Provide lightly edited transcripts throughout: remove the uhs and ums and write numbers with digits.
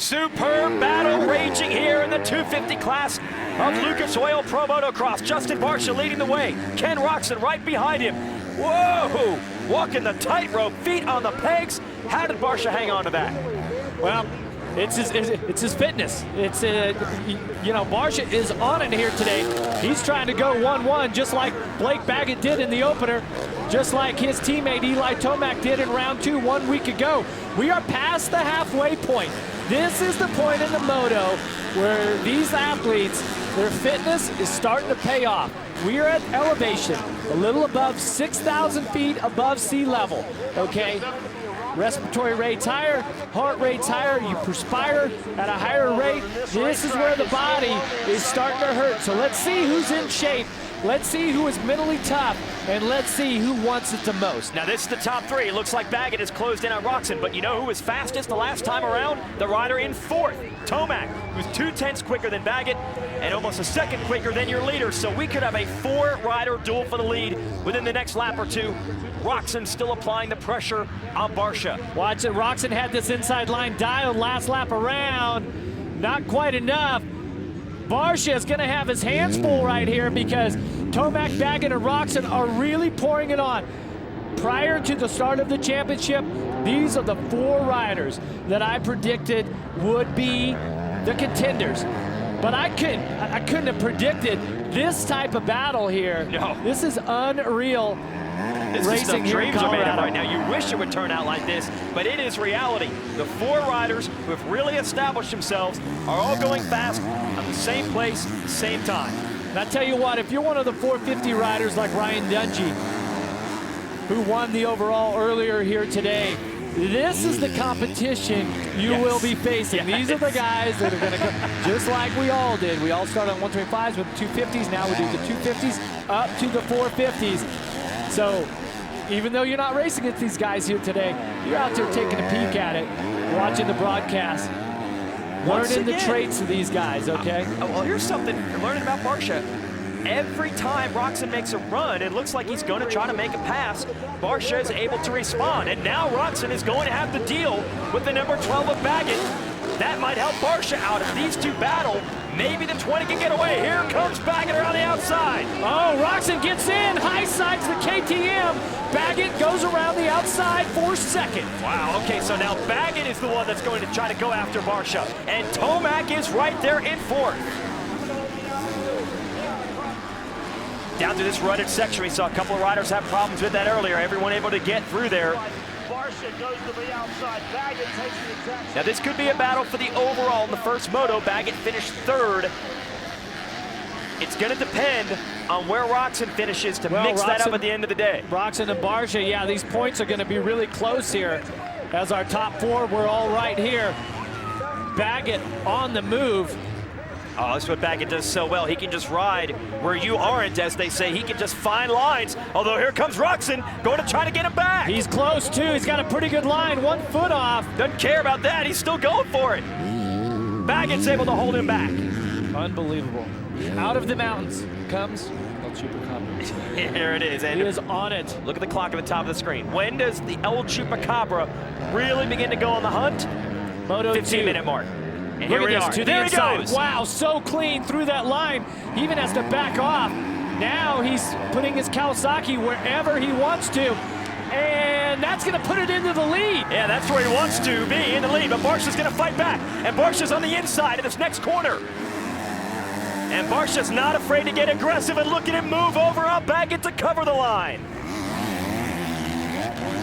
Superb battle raging here in the 250 class of Lucas Oil Pro Motocross. Justin Barcia leading the way. Ken Roczen right behind him. Whoa! Walking the tightrope, feet on the pegs. How did Barcia hang on to that? Well, it's his fitness. It's Barcia is on it here today. He's trying to go 1-1 just like Blake Baggett did in the opener, just like his teammate Eli Tomac did in round 2 1 week ago. We are past the halfway point. This is the point in the moto where these athletes, their fitness is starting to pay off. We are at elevation, a little above 6,000 feet above sea level, okay? Respiratory rate's higher, heart rate's higher, you perspire at a higher rate. This is where the body is starting to hurt. So let's see who's in shape. Let's see who is mentally tough, and let's see who wants it the most. Now this is the top 3. It looks like Baggett has closed in on Roczen, but you know who was fastest the last time around? The rider in 4th, Tomac, who's 2/10 quicker than Baggett and almost a second quicker than your leader. So we could have a 4-rider duel for the lead within the next lap or 2. Roczen still applying the pressure on Barcia. Watch it, Roczen had this inside line dialed last lap around. Not quite enough. Barcia is going to have his hands full right here because Tomac, Baggett, and Roczen are really pouring it on. Prior to the start of the championship, these are the 4 riders that I predicted would be the contenders. But I couldn't have predicted this type of battle here. No. This is unreal. This is Racing the dreams here in are made of Colorado. right now. You wish it would turn out like this, but it is reality. The 4 riders who have really established themselves are all going fast at the same place, same time. And I tell you what, if you're one of the 450 riders like Ryan Dungey, who won the overall earlier here today, this is the competition you will be facing. These are the guys that are going to come, just like we all did. We all started on 125s with the 250s. Now we do the 250s up to the 450s. So even though you're not racing against these guys here today, you're out there taking a peek at it, watching the broadcast, learning the traits of these guys, okay? Well, here's something you're learning about Barcia. Every time Roczen makes a run, it looks like he's going to try to make a pass. Barcia is able to respond, and now Roczen is going to have to deal with the number 12 of Baggett. That might help Barcia out. If these two battle, maybe the 20 can get away. Here comes Baggett around the outside. Oh, Roczen gets in, high sides the KTM. Baggett goes around the outside for 2nd. Wow, okay, so now Baggett is the one that's going to try to go after Barcia. And Tomac is right there in 4th. Down to this rutted section, we saw a couple of riders have problems with that earlier. Everyone able to get through there. Barcia goes to the outside. Baggett takes the exact. Now this could be a battle for the overall in the first moto. Baggett finished 3rd. It's going to depend on where Roczen finishes to mix that up at the end of the day. Roczen and Barcia, yeah, these points are going to be really close here. As our top 4, we're all right here. Baggett on the move. Oh, that's what Baggett does so well. He can just ride where you aren't, as they say. He can just find lines. Although here comes Roczen, going to try to get him back. He's close, too. He's got a pretty good line, 1 foot off. Doesn't care about that. He's still going for it. Baggett's able to hold him back. Unbelievable. Out of the mountains comes El Chupacabra. Here it is. And he is on it. Look at the clock at the top of the screen. When does the El Chupacabra really begin to go on the hunt? Moto 15-minute mark. And Look here we at are. this, to There the he inside. goes. Wow, so clean through that line. He even has to back off. Now he's putting his Kawasaki wherever he wants to. And that's going to put it into the lead. Yeah, that's where he wants to be, in the lead. But Barcia's going to fight back. And Barcia's on the inside in this next corner. And Barcia's not afraid to get aggressive, and look at him move over on Baggett to cover the line.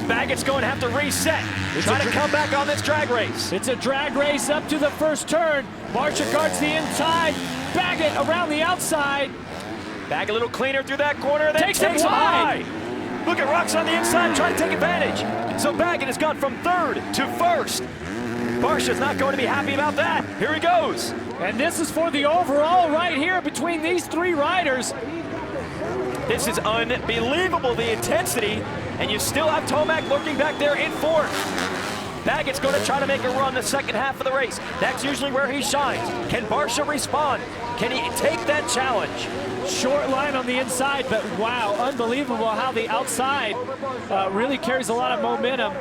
Baggett's going to have to reset. Trying to come back on this drag race. It's a drag race up to the first turn. Barcia guards the inside. Baggett around the outside. Baggett a little cleaner through that corner. Then Takes him him wide. high. Look at Roczen on the inside trying to take advantage. So Baggett has gone from 3rd to 1st. Barcia's not going to be happy about that. Here he goes. And this is for the overall right here between these 3 riders. This is unbelievable, the intensity. And you still have Tomac lurking back there in 4th. Baggett's going to try to make a run the second half of the race. That's usually where he shines. Can Barcia respond? Can he take that challenge? Short line on the inside, but wow, unbelievable how the outside really carries a lot of momentum.